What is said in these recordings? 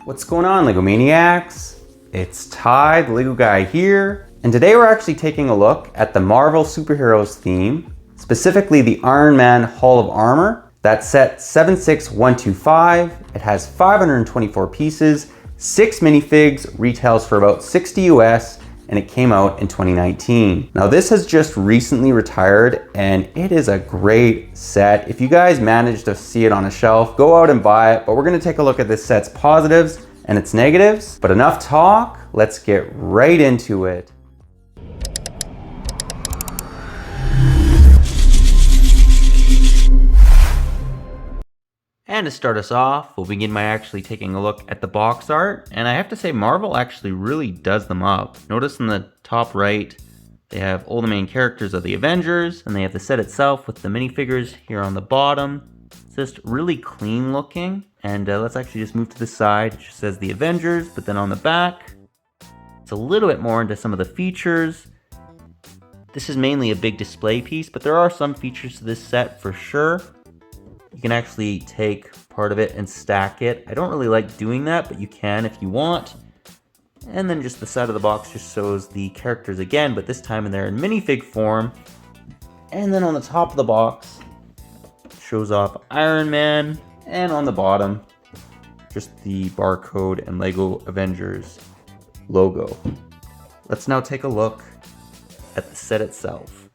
What's going on, LEGO Maniacs? It's Ty, the LEGO guy here, and today we're actually taking a look at the Marvel superheroes theme, specifically the Iron Man Hall of Armor. That's set 76125. It has 524 pieces, 6 minifigs, retails for about 60 US, and it came out in 2019. Now this has just recently retired and it is a great set. If you guys manage to see it on a shelf, go out and buy it, but we're gonna take a look at this set's positives and its negatives. But enough talk, let's get right into it. And to start us off, we'll begin by actually taking a look at the box art. And I have to say, Marvel actually really does them up. Notice in the top right, they have all the main characters of the Avengers, and they have the set itself with the minifigures here on the bottom. It's just really clean looking. And let's actually just move to the side. It just says the Avengers, but then on the back, it's a little bit more into some of the features. This is mainly a big display piece, but there are some features to this set for sure. You can actually take part of it and stack it. I don't really like doing that, but you can if you want. And then just the side of the box just shows the characters again, but this time they're in minifig form. And then on the top of the box, shows off Iron Man. And on the bottom, just the barcode and LEGO Avengers logo. Let's now take a look at the set itself.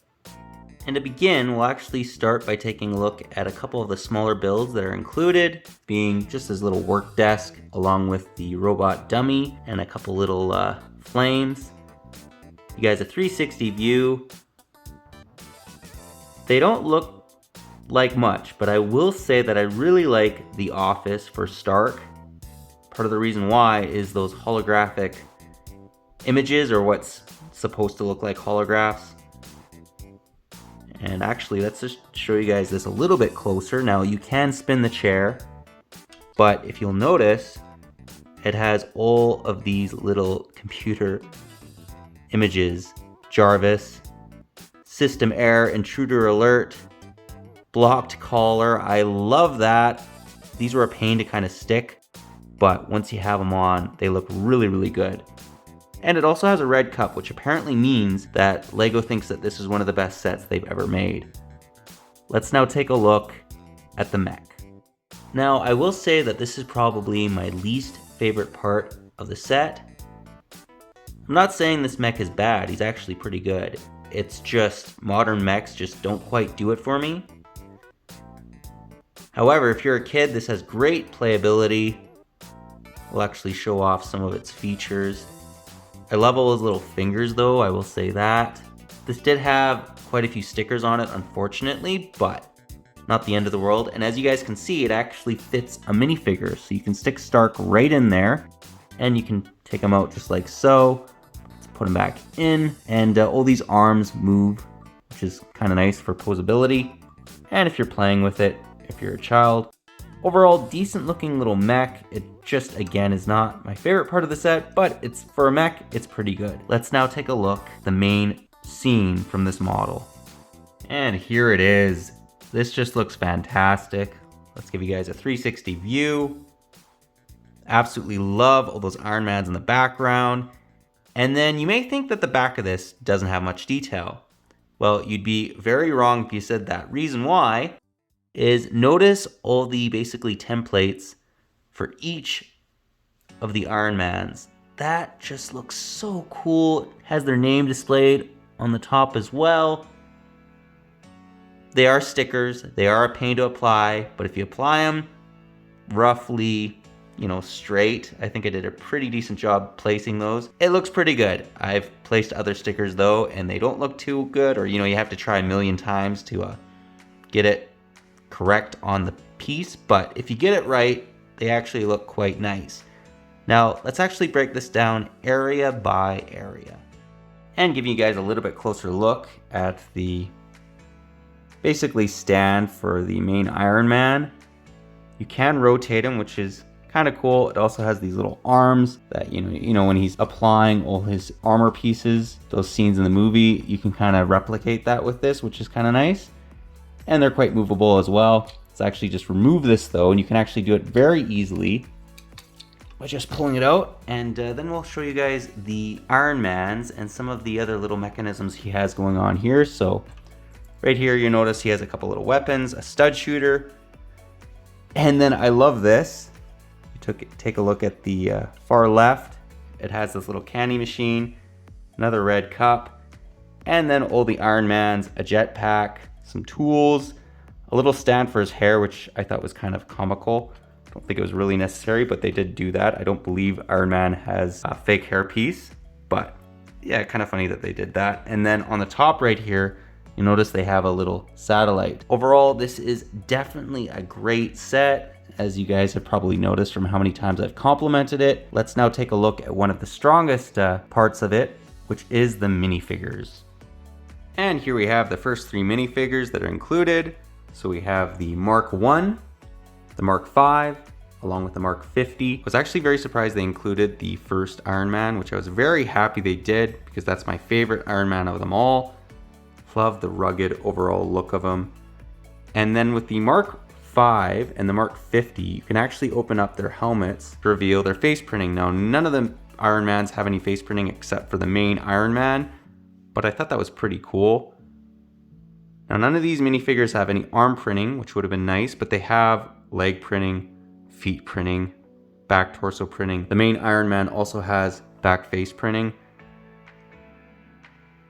And to begin, we'll actually start by taking a look at a couple of the smaller builds that are included, being just this little work desk, along with the robot dummy and a couple little flames. You guys, a 360 view. They don't look like much, but I will say that I really like the office for Stark. Part of the reason why is those holographic images, or what's supposed to look like holographs. And actually, let's just show you guys this a little bit closer. Now, you can spin the chair, but if you'll notice, it has all of these little computer images. Jarvis, system error, intruder alert, blocked caller. I love that. These were a pain to kind of stick, but once you have them on, they look really, really good. And it also has a red cup, which apparently means that LEGO thinks that this is one of the best sets they've ever made. Let's now take a look at the mech. Now, I will say that this is probably my least favorite part of the set. I'm not saying this mech is bad, he's actually pretty good. It's just modern mechs just don't quite do it for me. However, if you're a kid, this has great playability. We'll actually show off some of its features. I love all those little fingers though, I will say that. This did have quite a few stickers on it, unfortunately, but not the end of the world. And as you guys can see, it actually fits a minifigure. So you can stick Stark right in there and you can take him out just like so. Let's put him back in, and all these arms move, which is kind of nice for posability. And if you're playing with it, if you're a child. Overall, decent looking little mech. It just, again, is not my favorite part of the set, but it's for a mech, it's pretty good. Let's now take a look at the main scene from this model. And here it is. This just looks fantastic. Let's give you guys a 360 view. Absolutely love all those Iron Mans in the background. And then you may think that the back of this doesn't have much detail. Well, you'd be very wrong if you said that. Reason why is notice all the basically templates for each of the Iron Mans. That just looks so cool. It has their name displayed on the top as well. They are stickers, they are a pain to apply, but if you apply them roughly, straight, I think I did a pretty decent job placing those. It looks pretty good. I've placed other stickers though, and they don't look too good, or you have to try a million times to get it correct on the piece, but if you get it right, they actually look quite nice. Now, let's actually break this down area by area and give you guys a little bit closer look at the basically stand for the main Iron Man. You can rotate him, which is kind of cool. It also has these little arms that, when he's applying all his armor pieces, those scenes in the movie, you can kind of replicate that with this, which is kind of nice. And they're quite movable as well. Let's actually just remove this though, and you can actually do it very easily by just pulling it out, and then we'll show you guys the Iron Mans and some of the other little mechanisms he has going on here. So right here, you notice he has a couple little weapons, a stud shooter, and then I love this. Take a look at the far left. It has this little candy machine, another red cup, and then all the Iron Mans, a jetpack, some tools, a little stand for his hair, which I thought was kind of comical. I don't think it was really necessary, but they did do that. I don't believe Iron Man has a fake hair piece, but yeah, kind of funny that they did that. And then on the top right here, you notice they have a little satellite. Overall, this is definitely a great set, as you guys have probably noticed from how many times I've complimented it. Let's now take a look at one of the strongest parts of it, which is the minifigures. And here we have the first 3 minifigures that are included. So we have the Mark 1, the Mark 5, along with the Mark 50. I was actually very surprised they included the first Iron Man, which I was very happy they did, because that's my favorite Iron Man of them all. Love the rugged overall look of him. And then with the Mark 5 and the Mark 50, you can actually open up their helmets to reveal their face printing. Now, none of the Iron Mans have any face printing except for the main Iron Man, but I thought that was pretty cool. Now, none of these minifigures have any arm printing, which would have been nice, but they have leg printing, feet printing, back torso printing. The main Iron Man also has back face printing,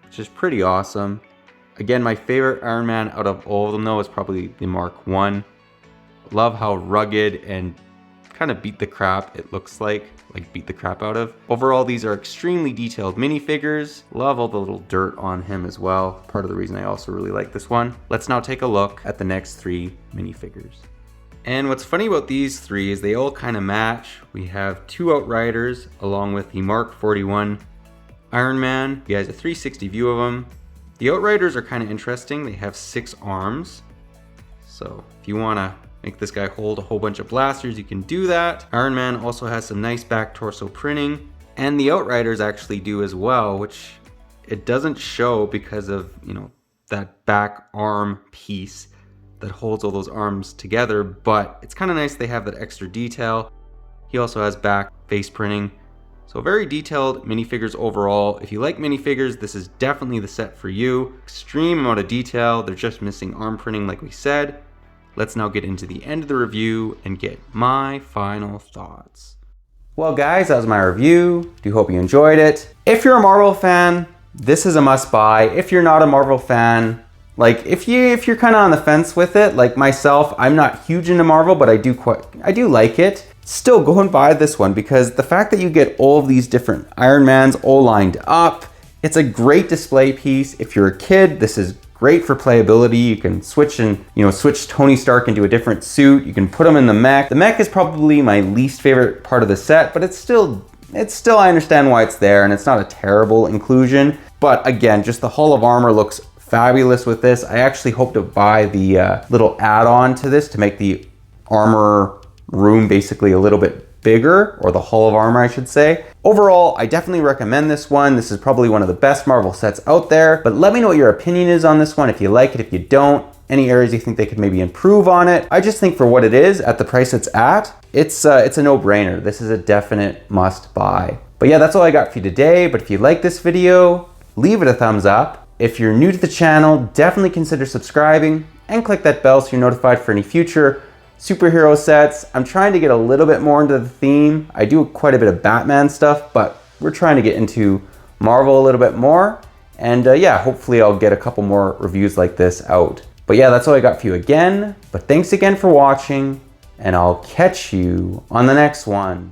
which is pretty awesome. Again, my favorite Iron Man out of all of them though is probably the Mark 1. Love how rugged and kind of beat the crap it looks like beat the crap out of. Overall, these are extremely detailed minifigures. Love all the little dirt on him as well. Part of the reason I also really like this one. Let's now take a look at the next 3 minifigures. And what's funny about these 3 is they all kind of match. We have 2 Outriders along with the Mark 41 Iron Man. He has a 360 view of them. The Outriders are kind of interesting. They have 6 arms. So if you want to make this guy hold a whole bunch of blasters, you can do that. Iron Man also has some nice back torso printing, and the Outriders actually do as well, which it doesn't show because of, you know, that back arm piece that holds all those arms together, but it's kind of nice they have that extra detail. He also has back face printing. So very detailed minifigures overall. If you like minifigures, this is definitely the set for you. Extreme amount of detail. They're just missing arm printing like we said. Let's now get into the end of the review and get my final thoughts. Well guys, that was my review. Do hope you enjoyed it. If you're a Marvel fan, this is a must buy. If you're not a Marvel fan, like if you're kind of on the fence with it, like myself, I'm not huge into Marvel, but I do like it. Still go and buy this one, because the fact that you get all of these different Iron Mans all lined up, it's a great display piece. If you're a kid, this is great for playability. You can switch Tony Stark into a different suit. You can put him in the mech. The mech is probably my least favorite part of the set, but it's still I understand why it's there, and it's not a terrible inclusion. But again, just the hull of armor looks fabulous with this. I actually hope to buy the little add-on to this to make the armor room basically a little bit bigger, or the hull of armor I should say. Overall, I definitely recommend this one. This is probably one of the best Marvel sets out there, but let me know what your opinion is on this one, if you like it, if you don't, any areas you think they could maybe improve on it. I just think for what it is, at the price it's at, it's a no-brainer. This is a definite must buy. But yeah, that's all I got for you today. But if you like this video, leave it a thumbs up. If you're new to the channel, definitely consider subscribing and click that bell so you're notified for any future superhero sets. I'm trying to get a little bit more into the theme. I do quite a bit of Batman stuff, but we're trying to get into Marvel a little bit more. And yeah, hopefully I'll get a couple more reviews like this out. But yeah, that's all I got for you again. But thanks again for watching, and I'll catch you on the next one.